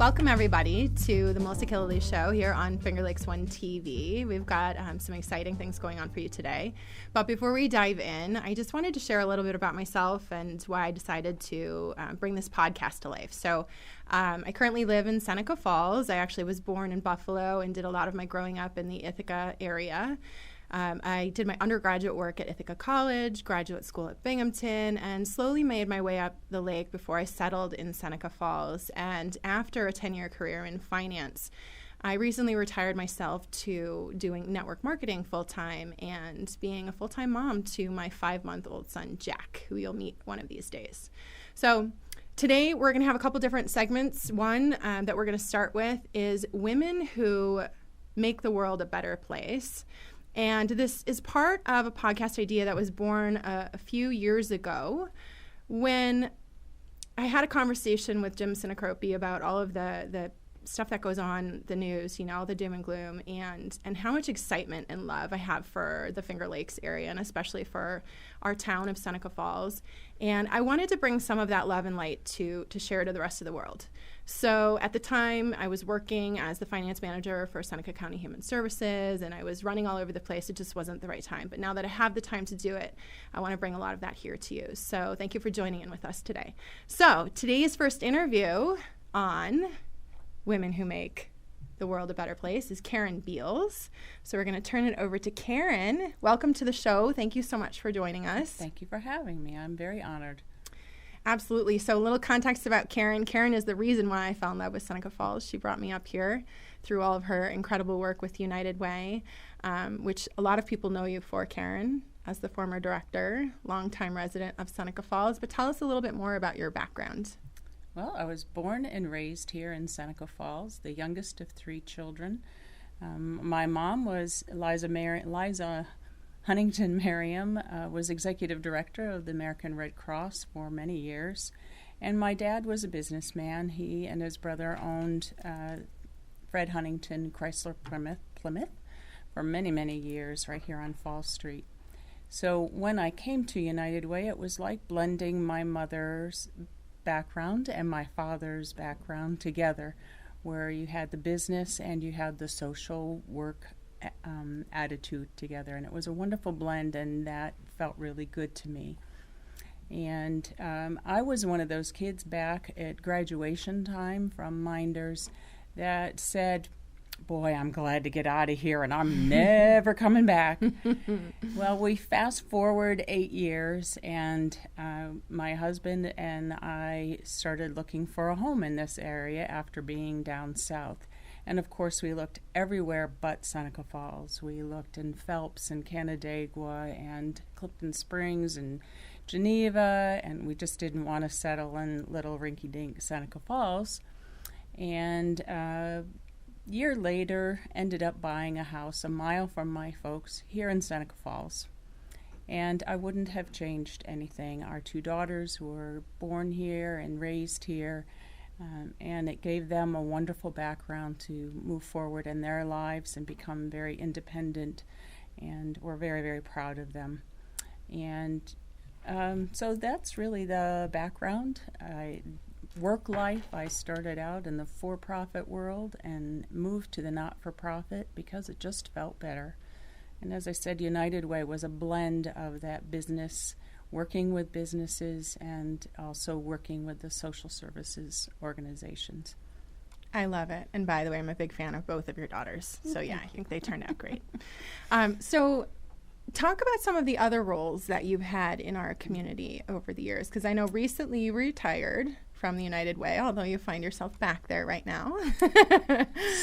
Welcome, everybody, to the Melissa Killeleagh Show here on Finger Lakes One TV. We've got some exciting things going on for you today. But before we dive in, I just wanted to share a little bit about myself and why I decided to bring this podcast to life. So I currently live in Seneca Falls. I actually was born in Buffalo and did a lot of my growing up in the Ithaca area. I did my undergraduate work at Ithaca College, graduate school at Binghamton, and slowly made my way up the lake before I settled in Seneca Falls. And after a 10-year career in finance, I recently retired myself to doing network marketing full-time and being a full-time mom to my 5-month-old son, Jack, who you'll meet one of these days. So today we're going to have a couple different segments. One that we're going to start with is women who make the world a better place. And this is part of a podcast idea that was born a few years ago when I had a conversation with Jim Sinacropi about all of the stuff that goes on the news, you know, all the doom and gloom, and how much excitement and love I have for the Finger Lakes area, and especially for our town of Seneca Falls. And I wanted to bring some of that love and light to share to the rest of the world. So at the time, I was working as the finance manager for Seneca County Human Services, and I was running all over the place. It just wasn't the right time. But now that I have the time to do it, I want to bring a lot of that here to you. So thank you for joining in with us today. So today's first interview on women who make the world a better place is Karen Beals. So we're going to turn it over to Karen. Welcome to the show. Thank you so much for joining us. Thank you for having me. I'm very honored. Absolutely. So a little context about Karen. Karen is the reason why I fell in love with Seneca Falls. She brought me up here through all of her incredible work with United Way, which a lot of people know you for, Karen, as the former director, longtime resident of Seneca Falls. But tell us a little bit more about your background. Well, I was born and raised here in Seneca Falls, the youngest of 3 children. My mom was Liza Huntington Merriam, was executive director of the American Red Cross for many years. And my dad was a businessman. He and his brother owned Fred Huntington Chrysler Plymouth for many, many years right here on Fall Street. So when I came to United Way, it was like blending my mother's background and my father's background together, where you had the business and you had the social work attitude together, and it was a wonderful blend, and that felt really good to me. And I was one of those kids back at graduation time from Minders that said, boy, I'm glad to get out of here and I'm never coming back. Well, we fast forward 8 years, and my husband and I started looking for a home in this area after being down south. And of course, we looked everywhere but Seneca Falls. We looked in Phelps and Canandaigua and Clifton Springs and Geneva, and we just didn't want to settle in little rinky-dink Seneca Falls. And year later, ended up buying a house a mile from my folks here in Seneca Falls. And I wouldn't have changed anything. Our 2 daughters were born here and raised here, and it gave them a wonderful background to move forward in their lives and become very independent, and we're very, very proud of them. And so that's really the background. Work life, I started out in the for-profit world and moved to the not-for-profit because it just felt better. And as I said, United Way was a blend of that business, working with businesses, and also working with the social services organizations. I love it. And by the way, I'm a big fan of both of your daughters. So yeah, I think they turned out great. So talk about some of the other roles that you've had in our community over the years, because I know recently you retired from the United Way, although you find yourself back there right now.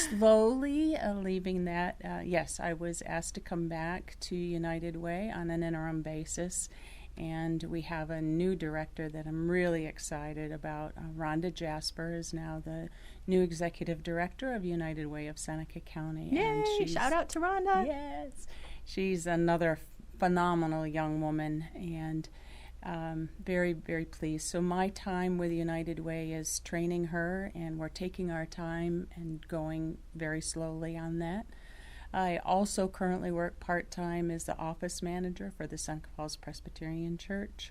Slowly leaving that. Yes, I was asked to come back to United Way on an interim basis, and we have a new director that I'm really excited about. Rhonda Jasper is now the new executive director of United Way of Seneca County. Yay! And shout out to Rhonda. Yes. She's another phenomenal young woman, and very, very pleased. So my time with United Way is training her, and we're taking our time and going very slowly on that. I also currently work part-time as the office manager for the Seneca Falls Presbyterian Church,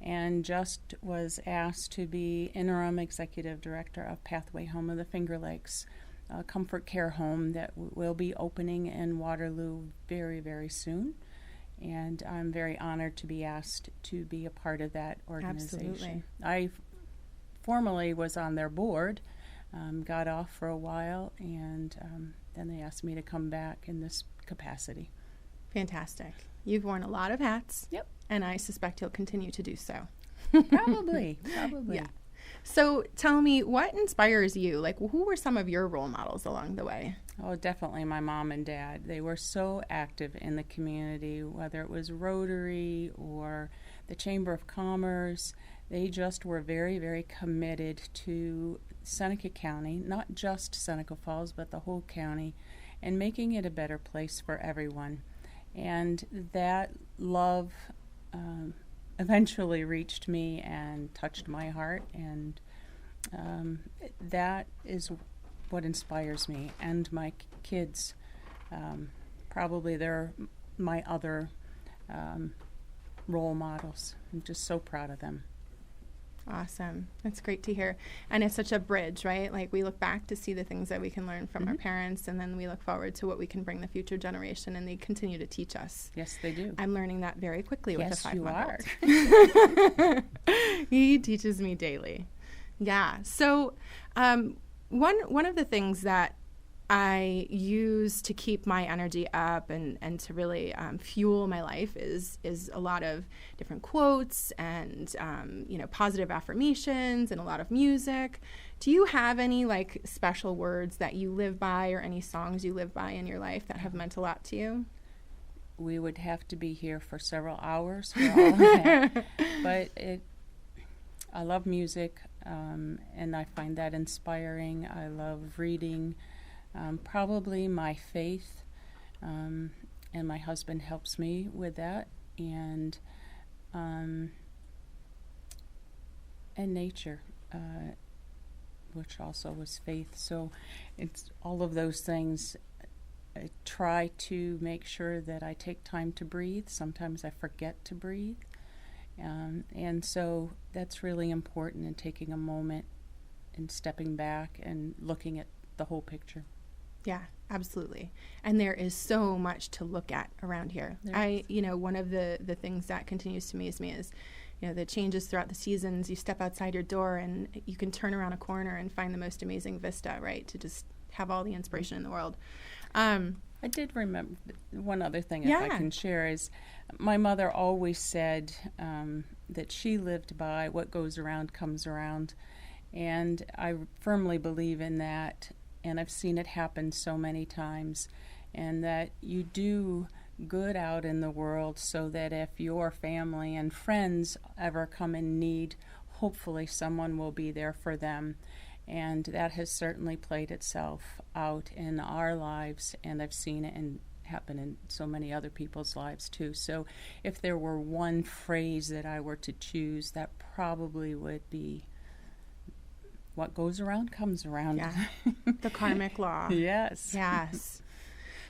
and just was asked to be interim executive director of Pathway Home of the Finger Lakes, a comfort care home that will be opening in Waterloo very, very soon. And I'm very honored to be asked to be a part of that organization. Absolutely. I formally was on their board, got off for a while, and then they asked me to come back in this capacity. Fantastic. You've worn a lot of hats. Yep. And I suspect you'll continue to do so. Probably. Yeah. So tell me, what inspires you? Like, who were some of your role models along the way? Oh, definitely my mom and dad. They were so active in the community, whether it was Rotary or the Chamber of Commerce. They just were very, very committed to Seneca County, not just Seneca Falls, but the whole county, and making it a better place for everyone. And that love eventually reached me and touched my heart, and that is what inspires me and my kids. Probably they're my other role models. I'm just so proud of them. Awesome. That's great to hear. And it's such a bridge, right? Like, we look back to see the things that we can learn from our parents, and then we look forward to what we can bring the future generation, and they continue to teach us. Yes, they do. I'm learning that very quickly with a 5-month-old. Yes, you are. He teaches me daily. Yeah. So one of the things that I use to keep my energy up and to really fuel my life is a lot of different quotes and positive affirmations and a lot of music. Do you have any like special words that you live by, or any songs you live by in your life that have meant a lot to you? We would have to be here for several hours for all of that. But I love music, and I find that inspiring. I love reading. Probably my faith, and my husband helps me with that, and nature, which also was faith. So it's all of those things. I try to make sure that I take time to breathe. Sometimes I forget to breathe, and so that's really important, in taking a moment and stepping back and looking at the whole picture. Yeah, absolutely. And there is so much to look at around here. One of the things that continues to amaze me is, the changes throughout the seasons. You step outside your door and you can turn around a corner and find the most amazing vista, right? To just have all the inspiration in the world. I did remember one other thing, if I can share, is my mother always said that she lived by what goes around comes around. And I firmly believe in that. And I've seen it happen so many times, and that you do good out in the world so that if your family and friends ever come in need, hopefully someone will be there for them. And that has certainly played itself out in our lives, and I've seen it happen in so many other people's lives too. So if there were one phrase that I were to choose, that probably would be, what goes around comes around. Yeah, the karmic law. Yes. Yes.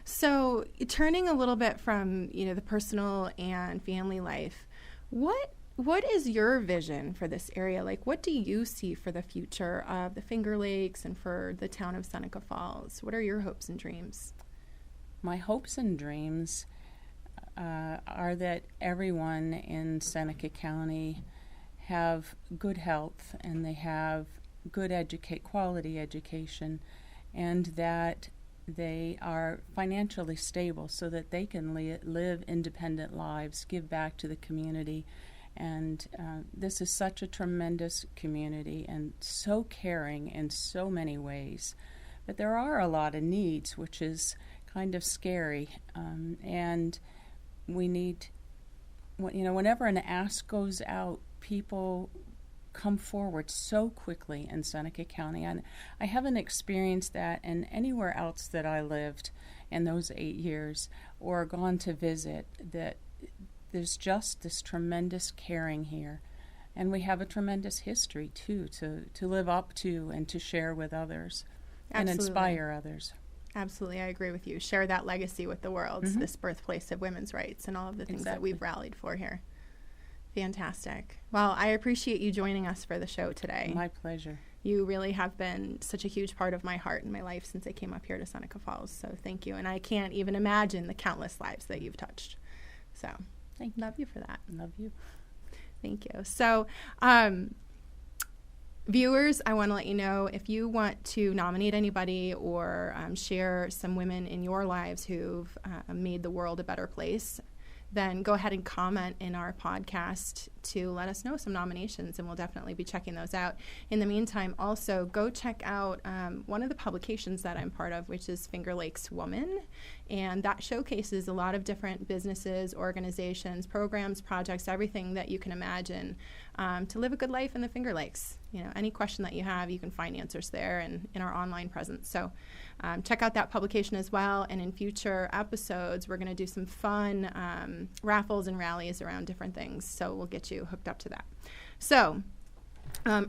So turning a little bit from, the personal and family life, what is your vision for this area? Like, what do you see for the future of the Finger Lakes and for the town of Seneca Falls? What are your hopes and dreams? My hopes and dreams are that everyone in Seneca County have good health, and they have good quality education, and that they are financially stable so that they can live independent lives, give back to the community. And this is such a tremendous community and so caring in so many ways. But there are a lot of needs, which is kind of scary. And we need, whenever an ask goes out, people come forward so quickly in Seneca County. And I haven't experienced that in anywhere else that I lived in those 8 years or gone to visit, that there's just this tremendous caring here. And we have a tremendous history, too, to live up to and to share with others. Absolutely. And inspire others. Absolutely, I agree with you. Share that legacy with the world, this birthplace of women's rights and all of the things that we've rallied for here. Fantastic. Well, I appreciate you joining us for the show today. My pleasure. You really have been such a huge part of my heart and my life since I came up here to Seneca Falls. So thank you. And I can't even imagine the countless lives that you've touched. So love you for that. Love you. Thank you. So, viewers, I want to let you know if you want to nominate anybody or share some women in your lives who've made the world a better place, then go ahead and comment in our podcast to let us know some nominations, and we'll definitely be checking those out. In the meantime, also go check out one of the publications that I'm part of, which is Finger Lakes Woman, and that showcases a lot of different businesses, organizations, programs, projects, everything that you can imagine to live a good life in the Finger Lakes. You know, any question that you have, you can find answers there and in our online presence. So check out that publication as well. And in future episodes, we're going to do some fun raffles and rallies around different things. So we'll get you hooked up to that. So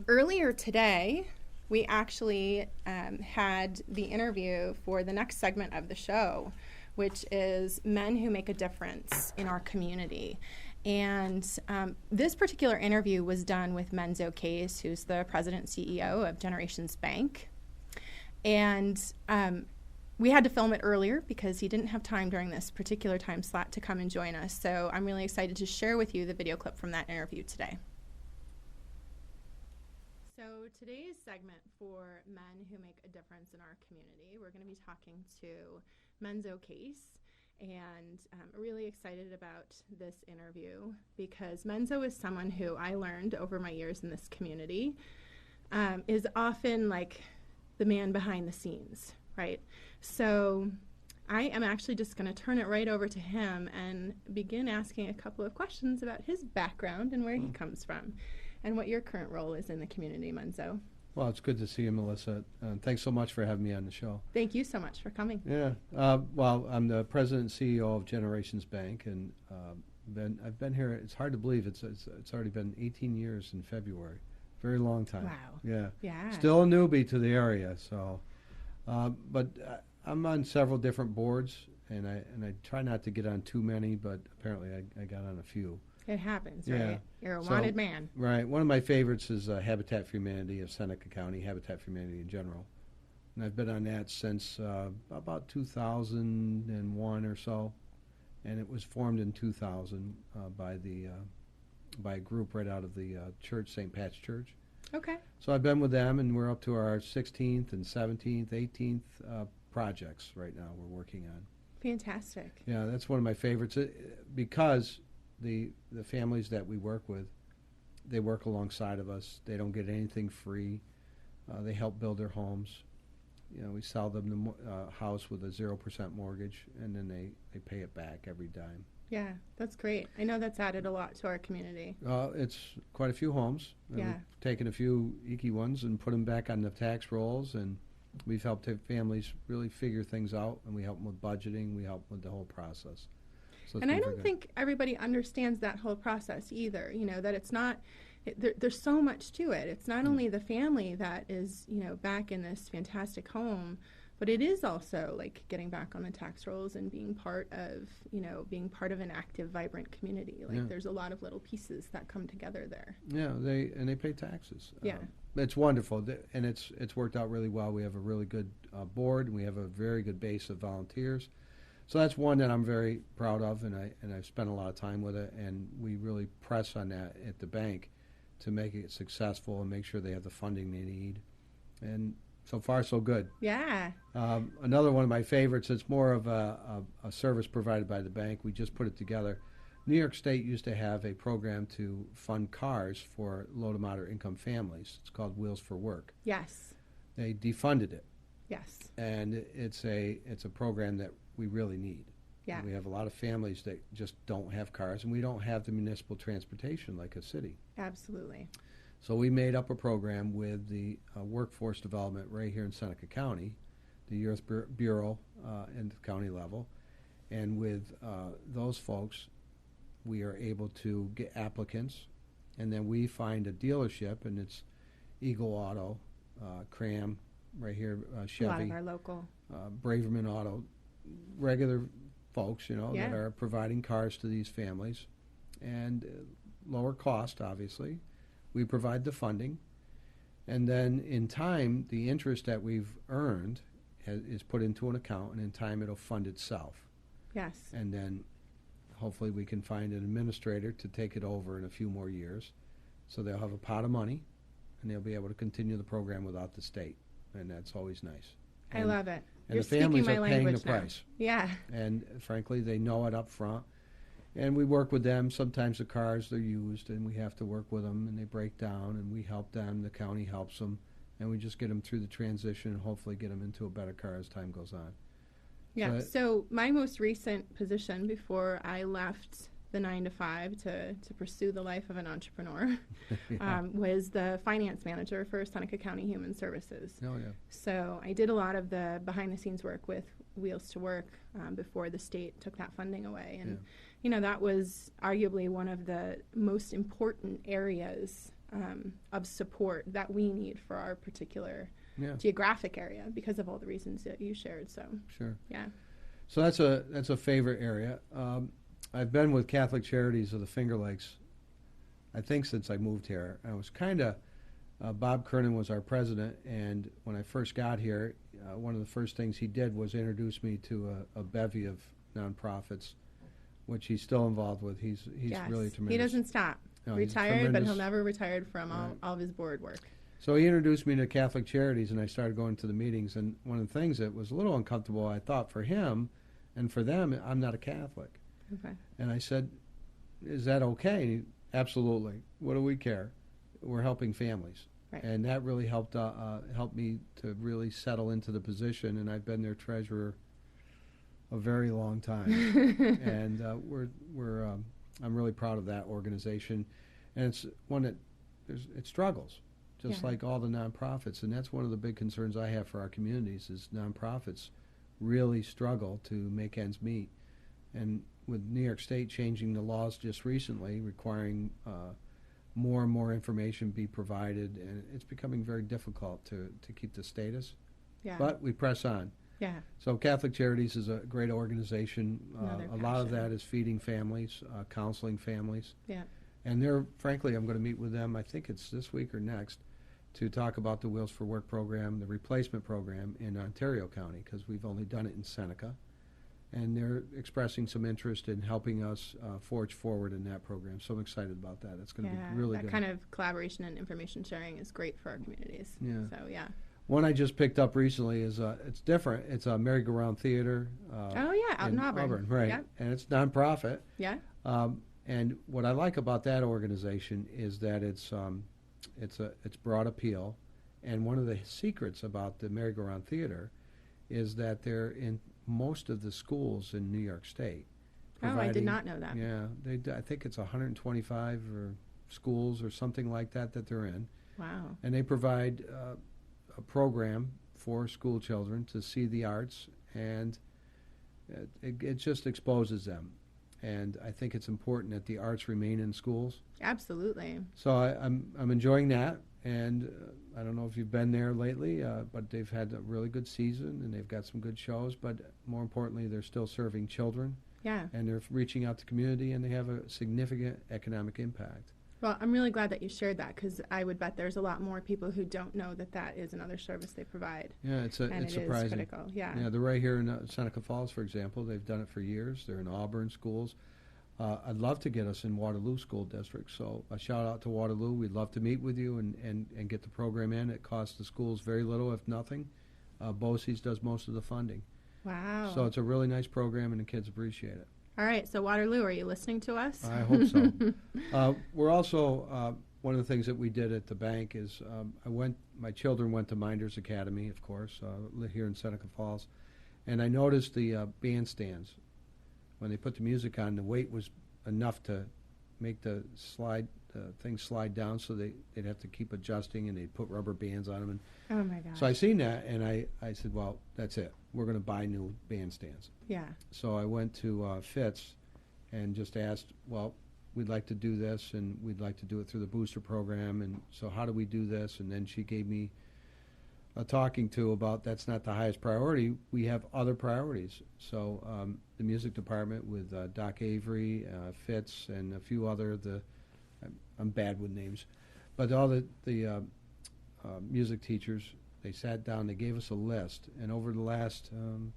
earlier today, we actually had the interview for the next segment of the show, which is men who make a difference in our community. And this particular interview was done with Menzo Case, who's the president and CEO of Generations Bank. And we had to film it earlier because he didn't have time during this particular time slot to come and join us. So I'm really excited to share with you the video clip from that interview today. So today's segment for men who make a difference in our community, we're going to be talking to Menzo Case. And I'm really excited about this interview because Menzo is someone who I learned over my years in this community is often like the man behind the scenes, right? So I am actually just going to turn it right over to him and begin asking a couple of questions about his background and where he comes from and what your current role is in the community, Menzo. Well, it's good to see you, Melissa. Thanks so much for having me on the show. Thank you so much for coming. Yeah. Well, I'm the president and CEO of Generations Bank, and I've been here. It's hard to believe it's already been 18 years in February. Very long time. Wow. Yeah. Yeah. Still a newbie to the area, so. But I'm on several different boards, and I try not to get on too many, but apparently I got on a few. It happens, Yeah. right? You're a wanted man. Right. One of my favorites is Habitat for Humanity of Seneca County, Habitat for Humanity in general. And I've been on that since about 2001 or so. And it was formed in 2000 by a group right out of the church, St. Pat's Church. Okay. So I've been with them, and we're up to our 16th and 17th, 18th projects right now we're working on. Fantastic. Yeah, that's one of my favorites because the families that we work with, they work alongside of us. They don't get anything free. They help build their homes. You know, we sell them the house with a 0% mortgage, and then they pay it back every dime. Yeah, that's great. I know that's added a lot to our community. It's quite a few homes. Yeah. We've taken a few icky ones and put them back on the tax rolls, and we've helped families really figure things out, and we help them with budgeting. We help them with the whole process. So and I don't think everybody understands that whole process either, you know, that it's not, there's so much to it. It's not only the family that is, you know, back in this fantastic home, but it is also like getting back on the tax rolls and being part of, you know, being part of an active, vibrant community. Like there's a lot of little pieces that come together there. Yeah, they pay taxes. Yeah. It's wonderful, and it's worked out really well. We have a really good board, and we have a very good base of volunteers. So that's one that I'm very proud of, and I've spent a lot of time with it, and we really press on that at the bank to make it successful and make sure they have the funding they need. And so far, so good. Yeah. Another one of my favorites, it's more of a service provided by the bank. We just put it together. New York State used to have a program to fund cars for low to moderate income families. It's called Wheels for Work. Yes. They defunded it. Yes. And it's a program that we really need. Yeah. And we have a lot of families that just don't have cars, and we don't have the municipal transportation like a city. Absolutely. So we made up a program with the workforce development right here in Seneca County, the Youth Bureau at the county level, and with those folks, we are able to get applicants, and then we find a dealership, and it's Eagle Auto, Cram, right here, Chevy. A lot of our local. Braverman Auto, regular folks, you know, that are providing cars to these families. And lower cost, obviously. We provide the funding. And then in time, the interest that we've earned is put into an account, and in time it'll fund itself. Yes. And then hopefully we can find an administrator to take it over in a few more years. So they'll have a pot of money, and they'll be able to continue the program without the state. And that's always nice. I love it. And You're the families speaking my are paying the language now. price. Yeah. And frankly, they know it up front. And we work with them. Sometimes the cars, they're used, and we have to work with them, and they break down, and we help them. The county helps them. And we just get them through the transition and hopefully get them into a better car as time goes on. Yeah. So my most recent position before I left the 9 to 5 to pursue the life of an entrepreneur was the finance manager for Seneca County Human Services. Oh, yeah. So I did a lot of the behind-the-scenes work with Wheels to Work before the state took that funding away. And, you know, that was arguably one of the most important areas of support that we need for our particular geographic area because of all the reasons that you shared. So, sure. Yeah. So that's a favorite area. I've been with Catholic Charities of the Finger Lakes, I think, since I moved here. I was kind of, Bob Kernan was our president, and when I first got here, one of the first things he did was introduce me to a bevy of nonprofits, which he's still involved with. He's really tremendous. He doesn't stop. No, Retired, but he'll never retire from all of his board work. So he introduced me to Catholic Charities, and I started going to the meetings. And one of the things that was a little uncomfortable, I thought, for him and for them, I'm not a Catholic. Okay. And I said, is that okay? And he, absolutely. What do we care? We're helping families. Right. And that really helped me to really settle into the position. And I've been their treasurer a very long time. And I'm really proud of that organization. And it's one that it struggles, just like all the nonprofits. And that's one of the big concerns I have for our communities is nonprofits really struggle to make ends meet. And with New York State changing the laws just recently, requiring more and more information be provided, and it's becoming very difficult to keep the status. Yeah. But we press on. Yeah. So Catholic Charities is a great organization. A lot of that is feeding families, counseling families. Yeah. And they're, frankly, I'm going to meet with them, I think it's this week or next, to talk about the Wheels for Work program, the replacement program in Ontario County, because we've only done it in Seneca. And they're expressing some interest in helping us forge forward in that program. So I'm excited about that. It's going to be really good. That kind of collaboration and information sharing is great for our communities. Yeah. So, yeah. One I just picked up recently is, it's different. It's a merry-go-round theater. Out in Auburn. Right. Yep. And it's nonprofit. Yeah. And what I like about that organization is that it's broad appeal. And one of the secrets about the merry-go-round theater is that they're in most of the schools in New York State. I did not know that. Yeah, I think it's 125 or schools or something like that they're in. Wow. And they provide a program for school children to see the arts, and it just exposes them. And I think it's important that the arts remain in schools. Absolutely. So I'm enjoying that. And I don't know if you've been there lately, but they've had a really good season, and they've got some good shows. But more importantly, they're still serving children. Yeah. And they're reaching out to community, and they have a significant economic impact. Well, I'm really glad that you shared that, because I would bet there's a lot more people who don't know that is another service they provide. Yeah, it's surprising. Is critical. Yeah. Yeah, they're right here in Seneca Falls, for example. They've done it for years. They're in Auburn schools. I'd love to get us in Waterloo School District, so a shout out to Waterloo. We'd love to meet with you and get the program in. It costs the schools very little, if nothing. BOCES does most of the funding. Wow. So it's a really nice program, and the kids appreciate it. All right, so Waterloo, are you listening to us? I hope so. We're also, one of the things that we did at the bank is my children went to Minders Academy, of course, here in Seneca Falls, and I noticed the bandstands. When they put the music on, the weight was enough to make the thing slide down, so they'd have to keep adjusting, and they'd put rubber bands on them. And oh, my gosh. so I seen that, and I said, well, that's it. We're going to buy new bandstands. Yeah. So I went to Fitz and just asked, well, we'd like to do this, and we'd like to do it through the booster program, and so how do we do this? And then she gave me a talking to about that's not the highest priority. We have other priorities. So the music department with Doc Avery, Fitz, and a few other the I'm bad with names, but all the music teachers, they sat down, they gave us a list, and over the last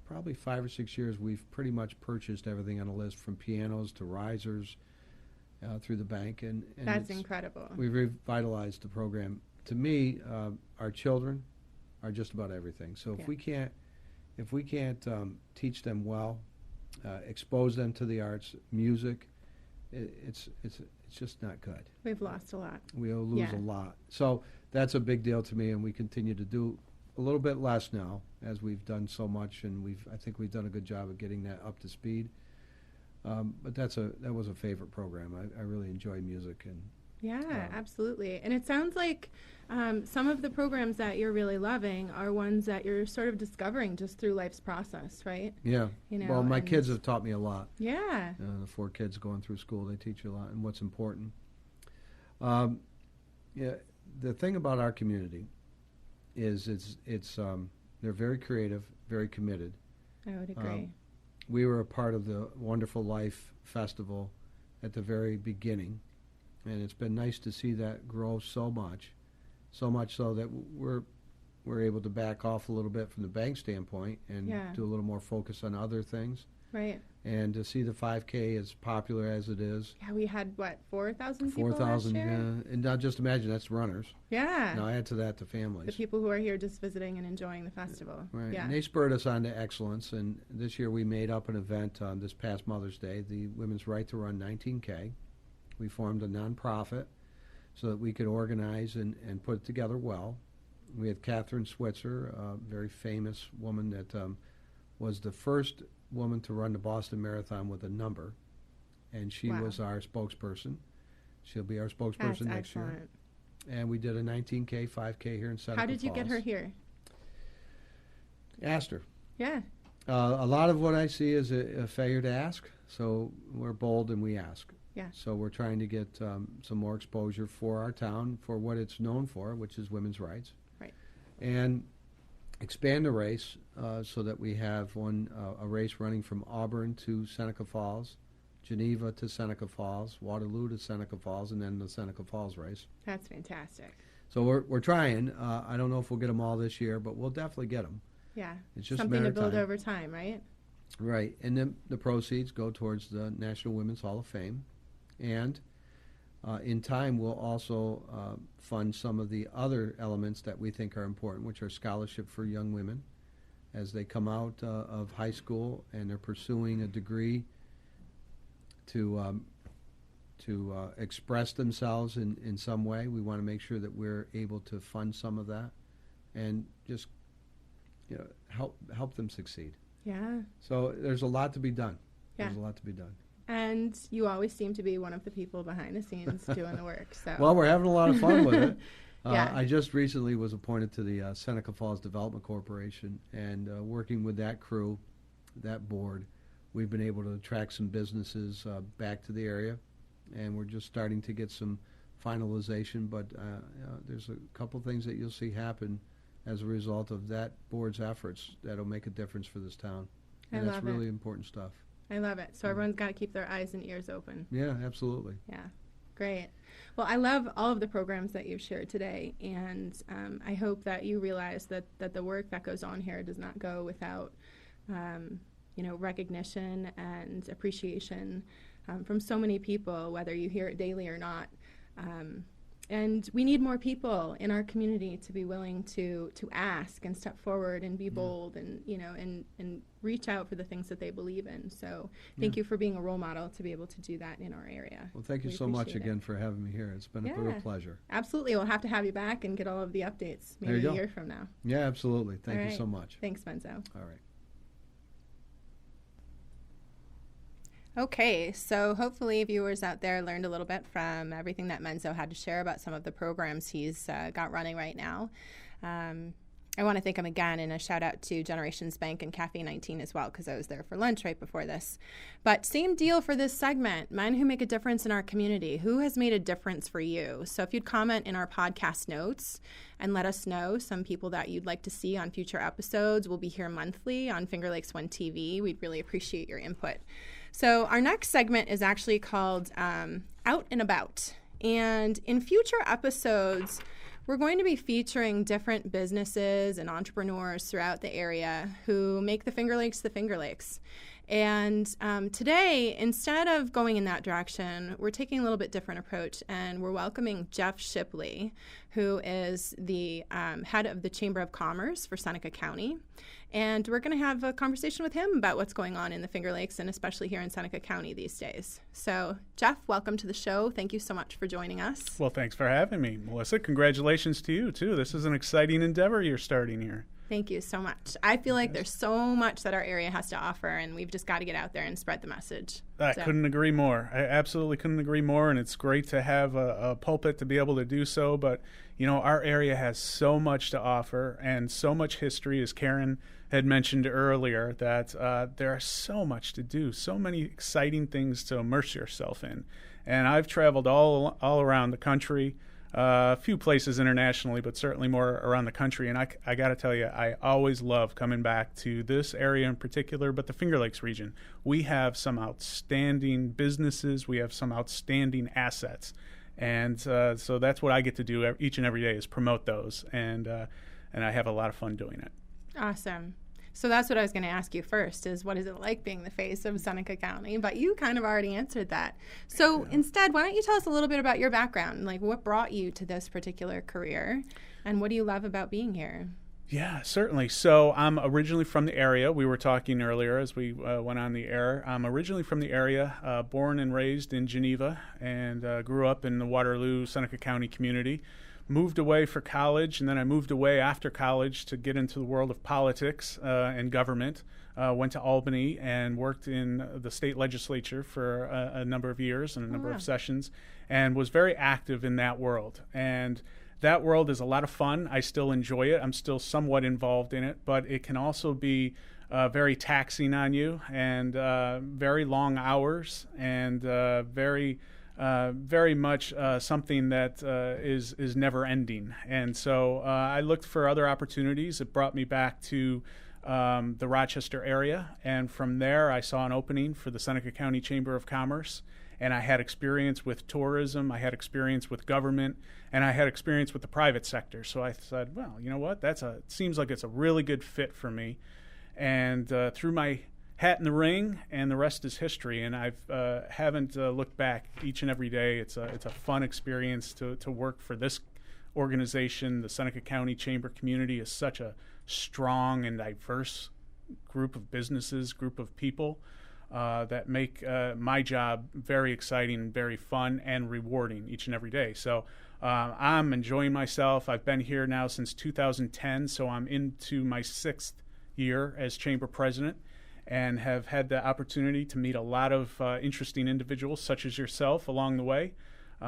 probably 5 or 6 years, we've pretty much purchased everything on the list, from pianos to risers through the bank, and that's incredible. We've revitalized the program. To me, our children are just about everything. So if we can't teach them well, expose them to the arts, music, it's just not good. We've lost a lot. We'll lose a lot. So that's a big deal to me, and we continue to do a little bit less now, as we've done so much, and I think we've done a good job of getting that up to speed. But that was a favorite program. I really enjoy music. And absolutely. And it sounds like some of the programs that you're really loving are ones that you're sort of discovering just through life's process, right? Yeah. Well, my kids have taught me a lot. Yeah. The 4 kids going through school, they teach you a lot and what's important. The thing about our community is it's they're very creative, very committed. I would agree. We were a part of the Wonderful Life Festival at the very beginning, and it's been nice to see that grow so much so that we're able to back off a little bit from the bank standpoint and do a little more focus on other things. Right. And to see the 5K as popular as it is. Yeah, we had, 4,000 people 4,000, last year? yeah. And now just imagine, that's runners. Yeah. Now add to that the families. The people who are here just visiting and enjoying the festival. Right. Yeah. And they spurred us on to excellence, and this year we made up an event this past Mother's Day, the Women's Right to Run 19K. We formed a nonprofit so that we could organize and put it together well. We had Catherine Switzer, a very famous woman that was the first woman to run the Boston Marathon with a number, and she was our spokesperson. She'll be our spokesperson next year. And we did a 19K, 5K here in Seneca Falls. How did you get her here? Asked her. Yeah. A lot of what I see is a failure to ask, so we're bold and we ask. Yeah. So we're trying to get some more exposure for our town, for what it's known for, which is women's rights. Right. And expand the race so that we have a race running from Auburn to Seneca Falls, Geneva to Seneca Falls, Waterloo to Seneca Falls, and then the Seneca Falls race. That's fantastic. So we're trying. I don't know if we'll get them all this year, but we'll definitely get them. Yeah. It's just something to build over time, right? Right. And then the proceeds go towards the National Women's Hall of Fame. And in time, we'll also fund some of the other elements that we think are important, which are scholarship for young women as they come out of high school and they're pursuing a degree to express themselves in some way. We want to make sure that we're able to fund some of that and just help them succeed. Yeah. So there's a lot to be done. Yeah. There's a lot to be done. And you always seem to be one of the people behind the scenes doing the work. So. Well, we're having a lot of fun with it. Yeah. I just recently was appointed to the Seneca Falls Development Corporation, and working with that crew, that board, we've been able to attract some businesses back to the area, and we're just starting to get some finalization, but there's a couple things that you'll see happen as a result of that board's efforts that'll make a difference for this town. And that's really important stuff. I love it. So everyone's got to keep their eyes and ears open. Yeah, absolutely. Yeah, great. Well, I love all of the programs that you've shared today, and I hope that you realize that the work that goes on here does not go without, recognition and appreciation from so many people, whether you hear it daily or not. And we need more people in our community to be willing to ask and step forward and be bold and and reach out for the things that they believe in. So thank you for being a role model to be able to do that in our area. Well, thank you so much again for having me here. It's been a real pleasure. Absolutely. We'll have to have you back and get all of the updates maybe a year from now. Yeah, absolutely. Thank you so much. Thanks, Menzo. All right. Okay, so hopefully viewers out there learned a little bit from everything that Menzo had to share about some of the programs he's got running right now. I want to thank him again, and a shout out to Generations Bank and Cafe 19 as well, because I was there for lunch right before this. But same deal for this segment, men who make a difference in our community. Who has made a difference for you? So if you'd comment in our podcast notes and let us know some people that you'd like to see on future episodes. We'll be here monthly on Finger Lakes One TV. We'd really appreciate your input. So our next segment is actually called Out and About. And in future episodes, we're going to be featuring different businesses and entrepreneurs throughout the area who make the Finger Lakes the Finger Lakes. And today, instead of going in that direction, we're taking a little bit different approach, and we're welcoming Jeff Shipley, who is the head of the Chamber of Commerce for Seneca County. And we're going to have a conversation with him about what's going on in the Finger Lakes, and especially here in Seneca County these days. So, Jeff, welcome to the show. Thank you so much for joining us. Well, thanks for having me, Melissa. Congratulations to you, too. This is an exciting endeavor you're starting here. Thank you so much. I feel like there's so much that our area has to offer, and we've just got to get out there and spread the message. I couldn't agree more. I absolutely couldn't agree more, and it's great to have a pulpit to be able to do so. But, you know, our area has so much to offer and so much history, as Karen had mentioned earlier, that there are so much to do, so many exciting things to immerse yourself in. And I've traveled all around the country, a few places internationally, but certainly more around the country. And I got to tell you, I always love coming back to this area in particular, but the Finger Lakes region. We have some outstanding businesses. We have some outstanding assets. And so that's what I get to do each and every day, is promote those. And I have a lot of fun doing it. Awesome. So that's what I was going to ask you first, is what is it like being the face of Seneca County? But you kind of already answered that. So instead, why don't you tell us a little bit about your background? Like, what brought you to this particular career, and what do you love about being here? Yeah, certainly. So I'm originally from the area. We were talking earlier as we went on the air. I'm originally from the area, born and raised in Geneva, and grew up in the Waterloo, Seneca County community. Moved away for college, and then I moved away after college to get into the world of politics and government. Went to Albany and worked in the state legislature for a number of years and a number of sessions, and was very active in that world. And that world is a lot of fun. I still enjoy it. I'm still somewhat involved in it, but it can also be very taxing on you, and very long hours, and very much something that is never ending. And so I looked for other opportunities. It brought me back to the Rochester area, and from there I saw an opening for the Seneca County Chamber of Commerce, and I had experience with tourism, I had experience with government, and I had experience with the private sector. So I said, well, you know what, it seems like it's a really good fit for me. And threw my hat in the ring, and the rest is history. And I haven't looked back each and every day. It's a fun experience to work for this organization. The Seneca County Chamber community is such a strong and diverse group of businesses, group of people that make my job very exciting and very fun and rewarding each and every day. So I'm enjoying myself. I've been here now since 2010, so I'm into my 6th year as Chamber President, and have had the opportunity to meet a lot of interesting individuals such as yourself along the way.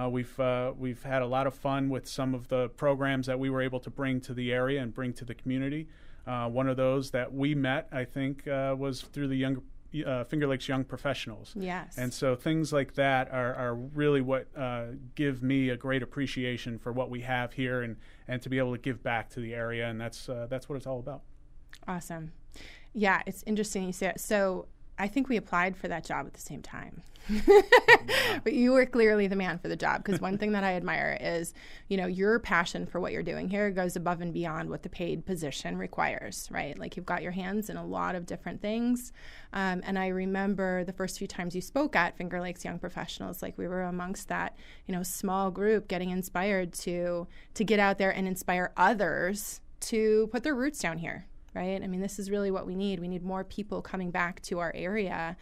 We've had a lot of fun with some of the programs that we were able to bring to the area and bring to the community. One of those that we met, I think, was through the Finger Lakes Young Professionals. Yes. And so things like that are really what give me a great appreciation for what we have here, and to be able to give back to the area, and that's what it's all about. Awesome. Yeah, it's interesting you say it. So I think we applied for that job at the same time. But you were clearly the man for the job, because one thing that I admire is, you know, your passion for what you're doing here goes above and beyond what the paid position requires, right? Like, you've got your hands in a lot of different things. And I remember the first few times you spoke at Finger Lakes Young Professionals, like, we were amongst that, you know, small group getting inspired to get out there and inspire others to put their roots down here. Right? I mean, this is really what we need. We need more people coming back to our area,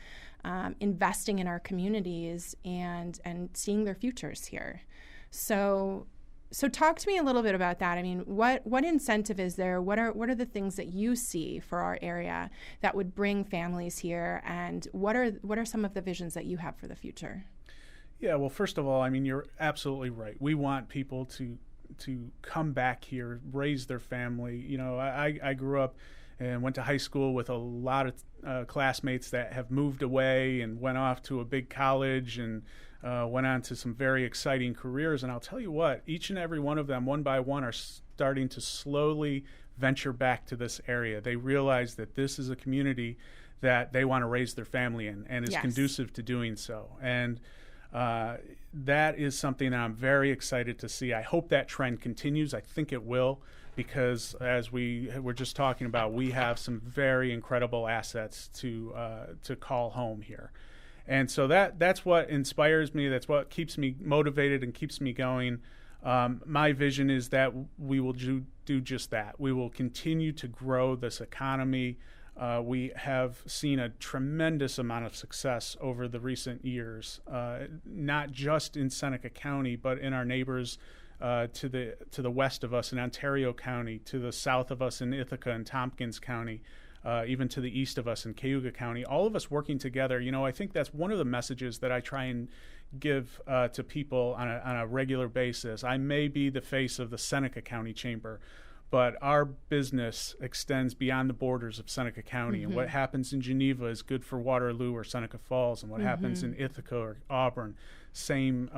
investing in our communities, and seeing their futures here. So talk to me a little bit about that. I mean, what incentive is there? What are the things that you see for our area that would bring families here? And what are some of the visions that you have for the future? Yeah, well, first of all, I mean, you're absolutely right. We want people to come back here, raise their family. You know, I grew up and went to high school with a lot of classmates that have moved away and went off to a big college and went on to some very exciting careers. And I'll tell you what, each and every one of them, one by one, are starting to slowly venture back to this area. They realize that this is a community that they want to raise their family in, and is conducive to doing so. And That is something that I'm very excited to see. I hope that trend continues. I think it will, because as we were just talking about, we have some very incredible assets to call home here. And so that's what inspires me. That's what keeps me motivated and keeps me going. My vision is that we will do just that. We will continue to grow this economy. We have seen a tremendous amount of success over the recent years, not just in Seneca County, but in our neighbors to the west of us in Ontario County, to the south of us in Ithaca and Tompkins County, even to the east of us in Cayuga County, all of us working together. I think that's one of the messages that I try and give to people on a regular basis. I may be the face of the Seneca County Chamber, but our business extends beyond the borders of Seneca County. And what happens in Geneva is good for Waterloo or Seneca Falls, and what happens in Ithaca or Auburn, same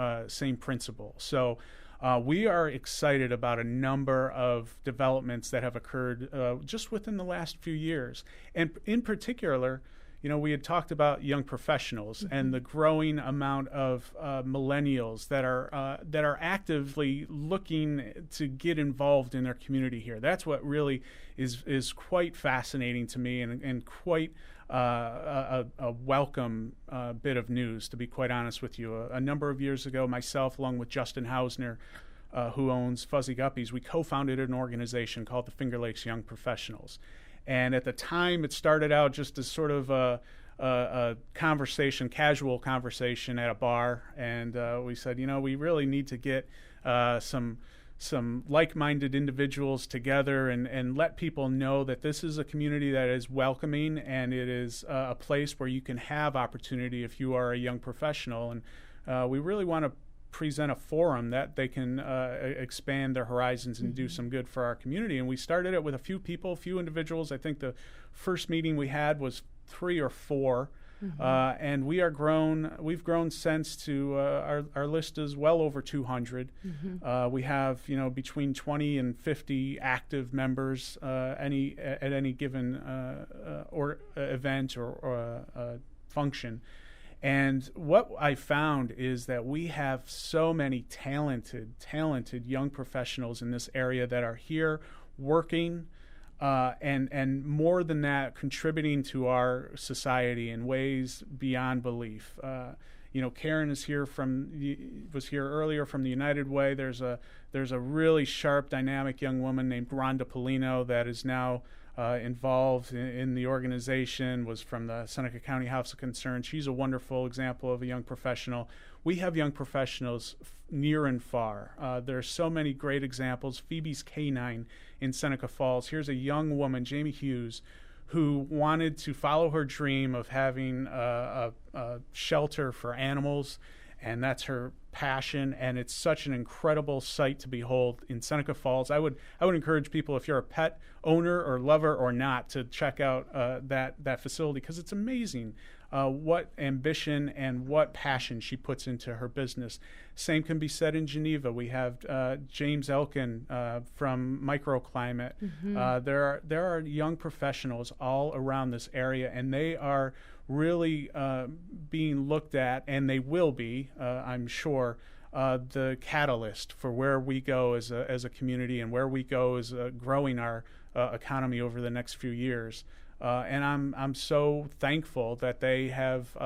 principle. So we are excited about a number of developments that have occurred just within the last few years. And in particular, we had talked about young professionals and the growing amount of millennials that are actively looking to get involved in their community here. That's what really is quite fascinating to me and quite a welcome bit of news, to be quite honest with you. A number of years ago, myself, along with Justin Hausner, who owns Fuzzy Guppies, we co-founded an organization called the Finger Lakes Young Professionals. And at the time, it started out just as sort of a conversation, casual conversation at a bar. And we said, we really need to get some like-minded individuals together and let people know that this is a community that is welcoming, and it is a place where you can have opportunity if you are a young professional. And we really want to present a forum that they can expand their horizons and do some good for our community. And we started it with a few individuals. I think the first meeting we had was 3 or 4. And we've grown since to our list is well over 200. We have between 20 and 50 active members at any given event or function. And what I found is that we have so many talented young professionals in this area that are here working, and more than that, contributing to our society in ways beyond belief. Karen was here earlier from the United Way. There's a really sharp, dynamic young woman named Rhonda Polino that is now involved in the organization, was from the Seneca County House of Concern. She's a wonderful example of a young professional. We have young professionals near and far. There are so many great examples. Phoebe's Canine in Seneca Falls. Here's a young woman, Jamie Hughes, who wanted to follow her dream of having a shelter for animals, and that's her passion, and it's such an incredible sight to behold in Seneca Falls. I would encourage people, if you're a pet owner or lover or not, to check out that facility, because it's amazing what ambition and what passion she puts into her business. Same can be said in Geneva. We have James Elkin from Microclimate. There are young professionals all around this area, and they are really being looked at, and they will be, I'm sure, the catalyst for where we go as a community and where we go as growing our economy over the next few years. And I'm so thankful that they have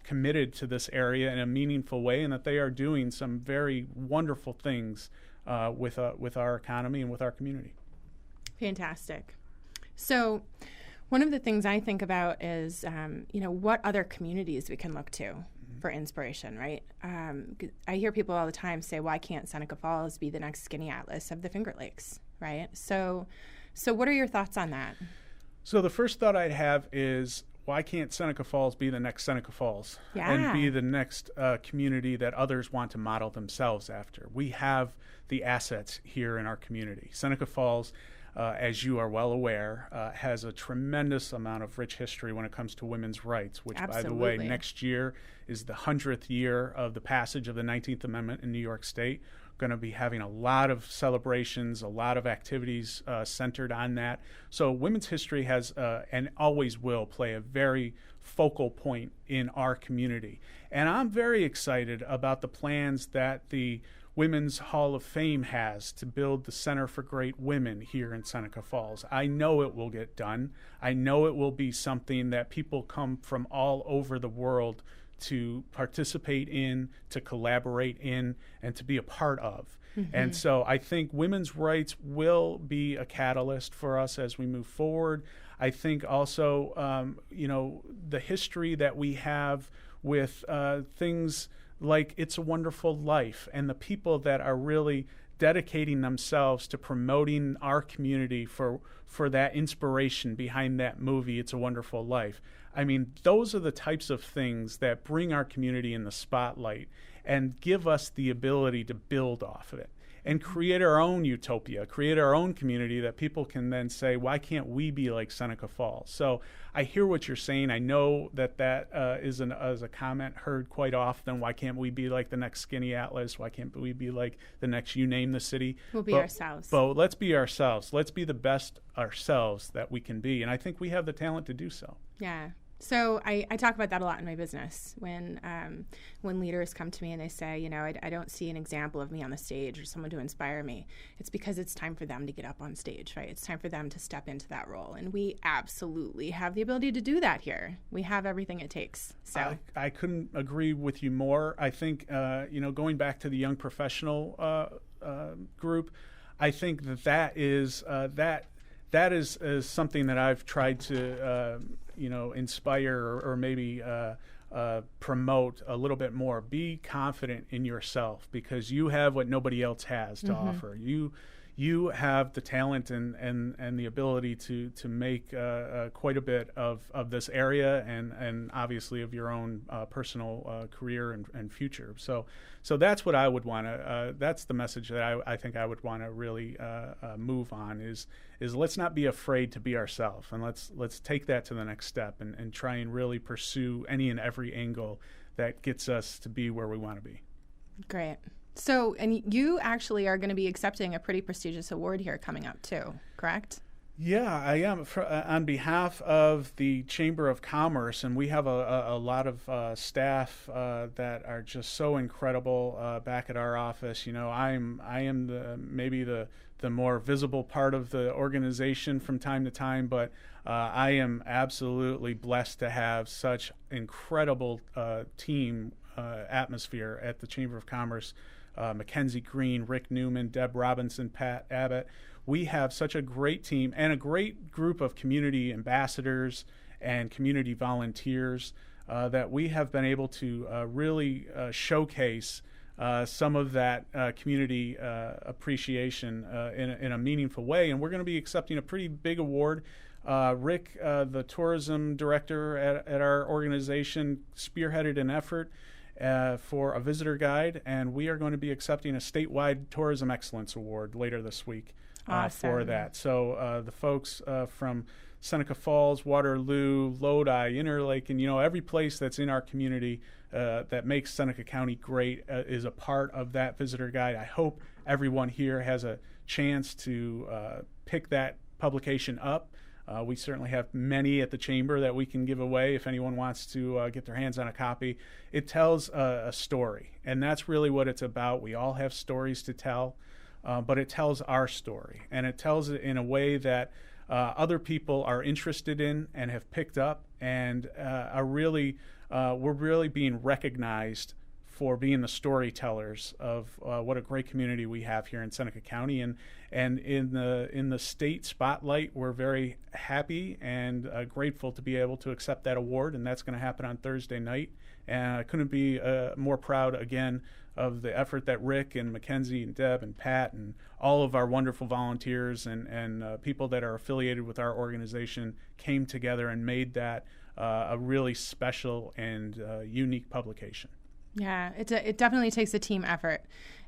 committed to this area in a meaningful way, and that they are doing some very wonderful things with our economy and with our community. Fantastic. So one of the things I think about is, what other communities we can look to for inspiration, right? I hear people all the time say, why can't Seneca Falls be the next Skinny Atlas of the Finger Lakes, right? So what are your thoughts on that? So the first thought I'd have is, why can't Seneca Falls be the next Seneca Falls and be the next community that others want to model themselves after? We have the assets here in our community. Seneca Falls, as you are well aware, has a tremendous amount of rich history when it comes to women's rights, which, by the way, next year is the 100th year of the passage of the 19th Amendment in New York State. going to be having a lot of celebrations, a lot of activities centered on that. So women's history has and always will play a very focal point in our community. And I'm very excited about the plans that the Women's Hall of Fame has to build the Center for Great Women here in Seneca Falls. I know it will get done. I know it will be something that people come from all over the world to participate in, to collaborate in, and to be a part of. Mm-hmm. And so I think women's rights will be a catalyst for us as we move forward. I think also, the history that we have with things like It's a Wonderful Life, and the people that are really dedicating themselves to promoting our community for that inspiration behind that movie, It's a Wonderful Life. I mean, those are the types of things that bring our community in the spotlight and give us the ability to build off of it and create our own utopia, create our own community that people can then say, why can't we be like Seneca Falls? So I hear what you're saying. I know that is a comment heard quite often. Why can't we be like the next Skinny Atlas? Why can't we be like the next You Name the City? We'll be ourselves. But let's be ourselves. Let's be the best ourselves that we can be. And I think we have the talent to do so. Yeah. So I talk about that a lot in my business when leaders come to me and they say, I don't see an example of me on the stage or someone to inspire me. It's because it's time for them to get up on stage, right? It's time for them to step into that role. And we absolutely have the ability to do that here. We have everything it takes. So I couldn't agree with you more. I think, going back to the young professional group, I think that is something that I've tried to inspire or maybe promote a little bit more. Be confident in yourself because you have what nobody else has to offer. You have the talent and the ability to make quite a bit of this area and obviously of your own personal career and future. So that's what I would want to. That's the message that I think I would want to really move on is let's not be afraid to be ourselves, and let's take that to the next step and try and really pursue any and every angle that gets us to be where we want to be. Great. So, and you actually are going to be accepting a pretty prestigious award here coming up too, correct? Yeah, I am on behalf of the Chamber of Commerce, and we have a lot of staff that are just so incredible back at our office. I am maybe the more visible part of the organization from time to time, but I am absolutely blessed to have such incredible team atmosphere at the Chamber of Commerce. Mackenzie Green, Rick Newman, Deb Robinson, Pat Abbott. We have such a great team and a great group of community ambassadors and community volunteers that we have been able to really showcase some of that community appreciation in a meaningful way. And we're going to be accepting a pretty big award. Rick, the tourism director at our organization, spearheaded an effort for a visitor guide, and we are going to be accepting a statewide Tourism Excellence Award later this week for that. So the folks from Seneca Falls, Waterloo, Lodi, Interlake, and every place that's in our community that makes Seneca County great is a part of that visitor guide. I hope everyone here has a chance to pick that publication up. We certainly have many at the Chamber that we can give away if anyone wants to get their hands on a copy. It tells a story, and that's really what it's about. We all have stories to tell, but it tells our story, and it tells it in a way that other people are interested in and have picked up and are really we're really being recognized for being the storytellers of what a great community we have here in Seneca County, and in the state spotlight, we're very happy and grateful to be able to accept that award, and that's going to happen on Thursday night. And I couldn't be more proud again of the effort that Rick and Mackenzie and Deb and Pat and all of our wonderful volunteers and people that are affiliated with our organization came together and made that a really special and unique publication. Yeah, it definitely takes a team effort,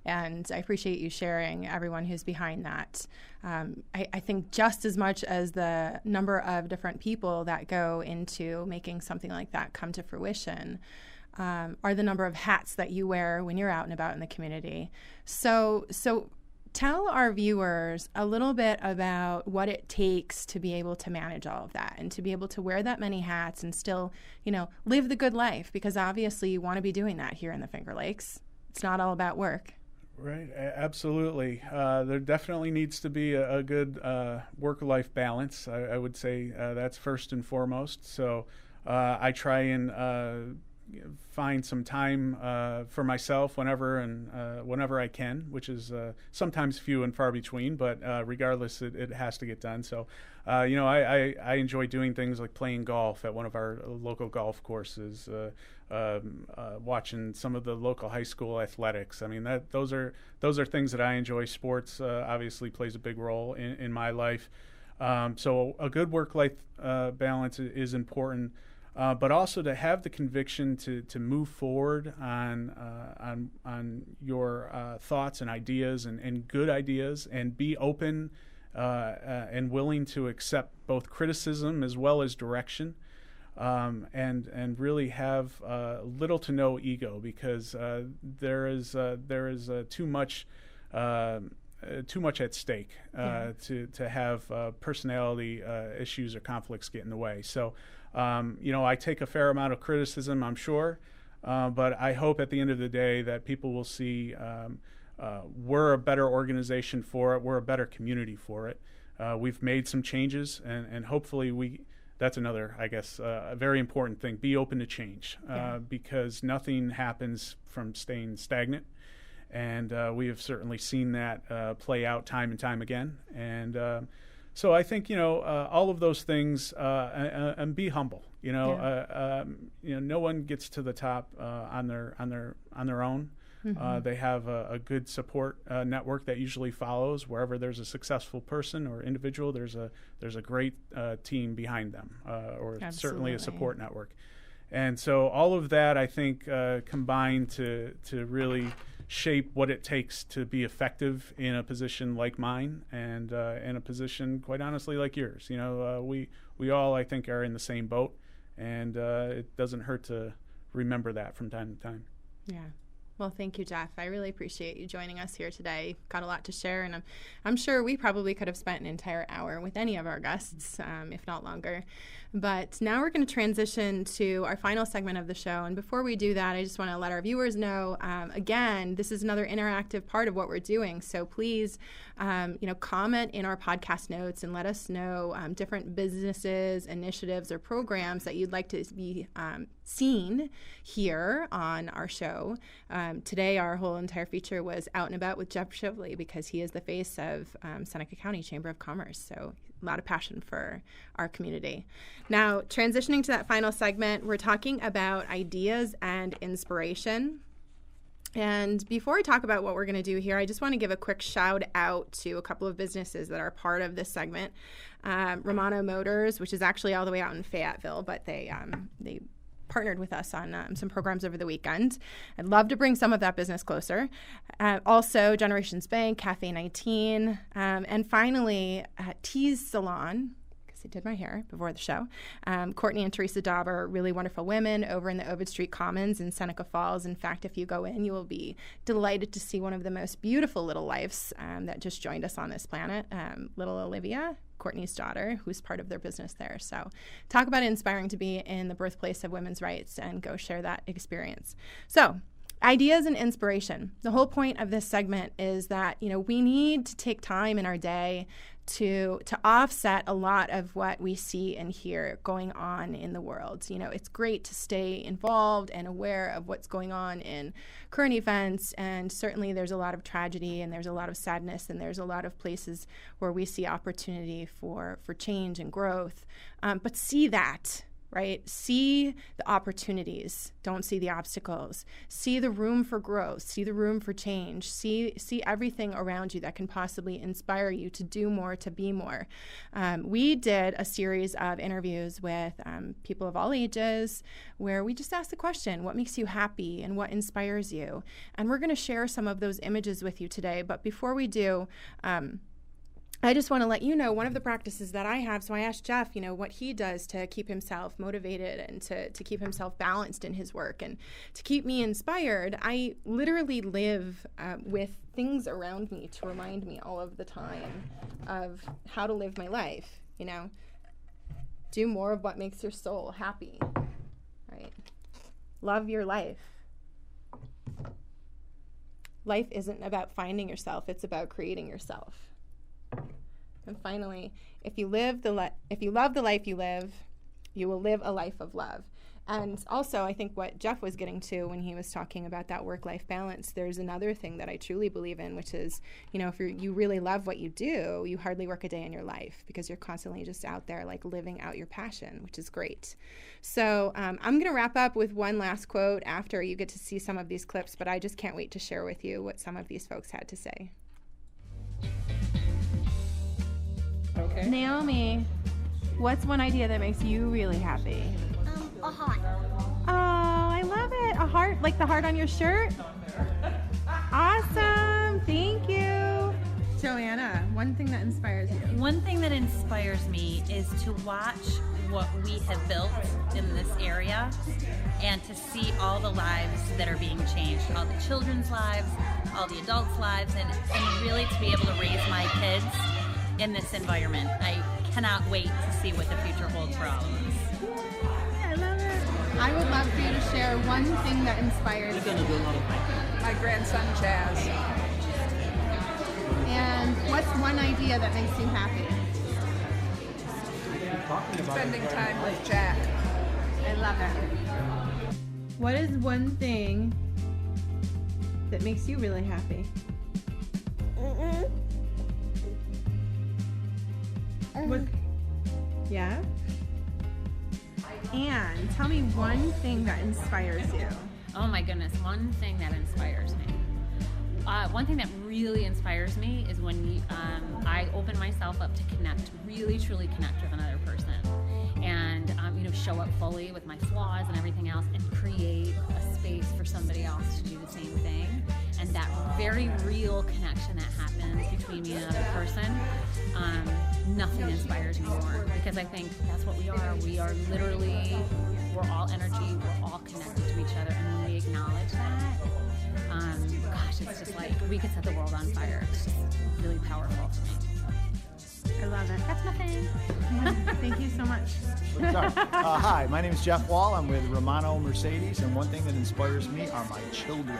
and I appreciate you sharing everyone who's behind that. I think just as much as the number of different people that go into making something like that come to fruition, are the number of hats that you wear when you're out and about in the community. So tell our viewers a little bit about what it takes to be able to manage all of that and to be able to wear that many hats and still, live the good life, because obviously you want to be doing that here in the Finger Lakes. It's not all about work. Right, absolutely. There definitely needs to be a good work-life balance. I would say that's first and foremost. So I try and find some time for myself whenever I can, which is sometimes few and far between, but regardless, it has to get done. So, I enjoy doing things like playing golf at one of our local golf courses, watching some of the local high school athletics. I mean, those are things that I enjoy. Sports obviously plays a big role in my life. So a good work-life balance is important. But also to have the conviction to move forward on your thoughts and ideas and good ideas, and be open and willing to accept both criticism as well as direction, and really have little to no ego, because there is too much at stake to have personality issues or conflicts get in the way. So. I take a fair amount of criticism, I'm sure, but I hope at the end of the day that people will see we're a better organization for it, we're a better community for it. We've made some changes, and hopefully that's another, I guess, a very important thing. Be open to change, because nothing happens from staying stagnant, and we have certainly seen that play out time and time again. And so I think all of those things, and be humble. No one gets to the top on their own. Mm-hmm. They have a good support network that usually follows wherever there's a successful person or individual. There's a great team behind them, or Absolutely. Certainly a support network. And so all of that, I think, combined to really shape what it takes to be effective in a position like mine, and in a position, quite honestly, like yours. We all, I think, are in the same boat, and it doesn't hurt to remember that from time to time. Yeah. Well, thank you, Jeff. I really appreciate you joining us here today. Got a lot to share, and I'm sure we probably could have spent an entire hour with any of our guests, if not longer. But now we're going to transition to our final segment of the show. And before we do that, I just want to let our viewers know, again, this is another interactive part of what we're doing. So please, comment in our podcast notes and let us know different businesses, initiatives, or programs that you'd like to be seen here on our show. Today, our whole entire feature was Out and About with Jeff Shipley, because he is the face of Seneca County Chamber of Commerce. So a lot of passion for our community. Now, transitioning to that final segment, we're talking about ideas and inspiration. And before I talk about what we're going to do here, I just want to give a quick shout out to a couple of businesses that are part of this segment. Romano Motors, which is actually all the way out in Fayetteville, but they partnered with us on some programs over the weekend. I'd love to bring some of that business closer. Also, Generations Bank, Cafe 19, and finally, Tease Salon, because they did my hair before the show. Courtney and Teresa Dauber, really wonderful women over in the Ovid Street Commons in Seneca Falls. In fact, if you go in, you will be delighted to see one of the most beautiful little lives that just joined us on this planet, little Olivia, Courtney's daughter, who's part of their business there. So talk about inspiring to be in the birthplace of women's rights, and go share that experience. So ideas and inspiration. The whole point of this segment is that, we need to take time in our day to offset a lot of what we see and hear going on in the world. It's great to stay involved and aware of what's going on in current events, and certainly there's a lot of tragedy, and there's a lot of sadness, and there's a lot of places where we see opportunity for change and growth. But see that. Right? See the opportunities. Don't see the obstacles. See the room for growth. See the room for change. See everything around you that can possibly inspire you to do more, to be more. We did a series of interviews with people of all ages, where we just asked the question, what makes you happy and what inspires you? And we're going to share some of those images with you today. But before we do, I just want to let you know one of the practices that I have. So I asked Jeff, what he does to keep himself motivated and to keep himself balanced in his work and to keep me inspired. I literally live with things around me to remind me all of the time of how to live my life, Do more of what makes your soul happy, right? Love your life. Life isn't about finding yourself, it's about creating yourself. And finally, if you love the life you live, you will live a life of love. And also, I think what Jeff was getting to when he was talking about that work-life balance, there's another thing that I truly believe in, which is, if you really love what you do, you hardly work a day in your life because you're constantly just out there like living out your passion, which is great. So I'm going to wrap up with one last quote after you get to see some of these clips, but I just can't wait to share with you what some of these folks had to say. Okay. Naomi, what's one idea that makes you really happy? A heart. Oh, I love it. A heart, like the heart on your shirt? Awesome. Thank you. Joanna, one thing that inspires you. One thing that inspires me is to watch what we have built in this area and to see all the lives that are being changed, all the children's lives, all the adults' lives, and really to be able to raise my kids in this environment. I cannot wait to see what the future holds for all of us. I love it. I would love for you to share one thing that inspires you. My grandson Chaz. And what's one idea that makes you happy? Spending time with Jack. I love it. What is one thing that makes you really happy? What? Yeah? And tell me one thing that inspires you. Oh my goodness, one thing that inspires me. One thing that really inspires me is when I open myself up to connect, really truly connect with another person, and show up fully with my flaws and everything else, and create a space for somebody else to do the same thing. And that very real connection that happens between me and another person, nothing inspires me more, because I think that's what we are. We are literally, we're all energy, we're all connected to each other, and when we acknowledge that, it's just like we could set the world on fire. It's just really powerful for me. I love it. That's my thing. Thank you so much. Hi, my name is Jeff Wall. I'm with Romano Mercedes, and one thing that inspires me are my children.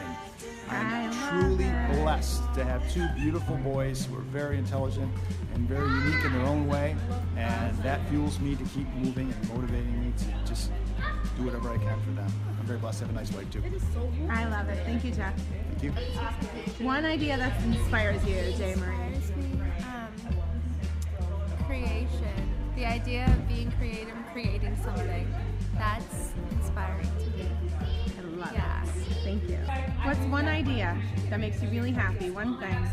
I'm truly blessed to have two beautiful boys who are very intelligent and very unique in their own way, and that fuels me to keep moving and motivating me to just do whatever I can for them. I'm very blessed to have a nice wife too. I love it. Thank you, Jeff. Thank you. One idea that inspires you, Jay Marie. Creation. The idea of being creative and creating something. That's inspiring to me. I love it. Thank you. What's one idea that makes you really happy? One thing.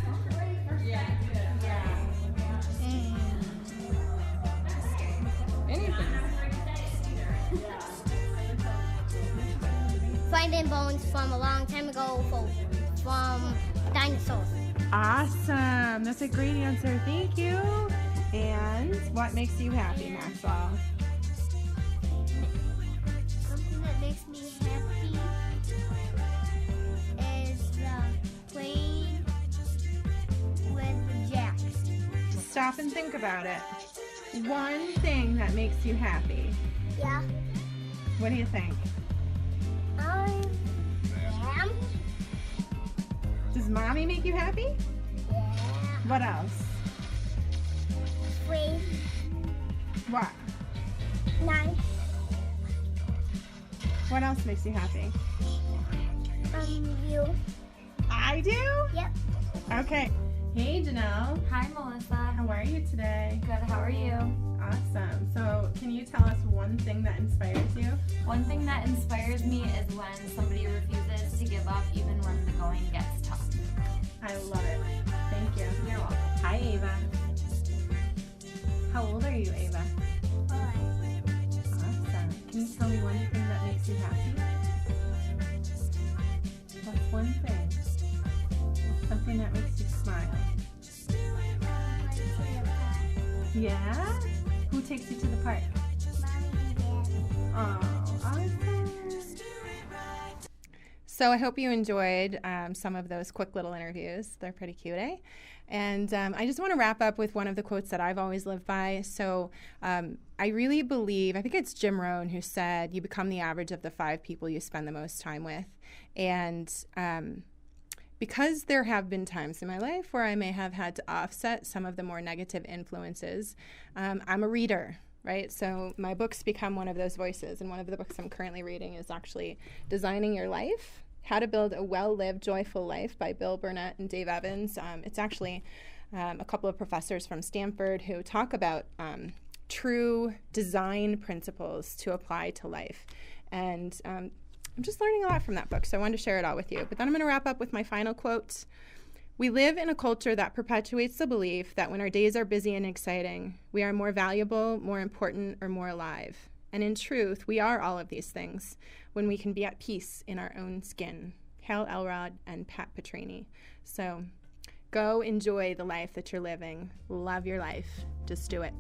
Anything. Finding bones from a long time ago from dinosaurs. Awesome. That's a great answer. Thank you. And what makes you happy, Maxwell? Something that makes me happy is playing with Jack. Stop and think about it. One thing that makes you happy. Yeah. What do you think? Mom. Does mommy make you happy? Yeah. What else? Free. What? 9. What else makes you happy? You. I do? Yep. Okay. Hey, Janelle. Hi, Melissa. How are you today? Good, how are you? Awesome. So, can you tell us one thing that inspires you? One thing that inspires me is when somebody refuses to give up even when the going gets tough. I love it. Thank you. You're welcome. Hi, Ava. How old are you, Ava? 5. Awesome. Can you tell me one thing that makes you happy? What's one thing? Something that makes you smile. Playing Yeah? Who takes you to the park? Oh, awesome. So I hope you enjoyed some of those quick little interviews. They're pretty cute, eh? And I just want to wrap up with one of the quotes that I've always lived by. So I really believe, I think it's Jim Rohn who said, you become the average of the 5 people you spend the most time with. And because there have been times in my life where I may have had to offset some of the more negative influences, I'm a reader, right? So my books become one of those voices. And one of the books I'm currently reading is actually Designing Your Life: How to Build a Well-Lived, Joyful Life by Bill Burnett and Dave Evans. It's actually a couple of professors from Stanford who talk about true design principles to apply to life. And I'm just learning a lot from that book, so I wanted to share it all with you. But then I'm going to wrap up with my final quote. We live in a culture that perpetuates the belief that when our days are busy and exciting, we are more valuable, more important, or more alive. And in truth, we are all of these things when we can be at peace in our own skin. Hal Elrod and Pat Petrini. So go enjoy the life that you're living. Love your life. Just do it.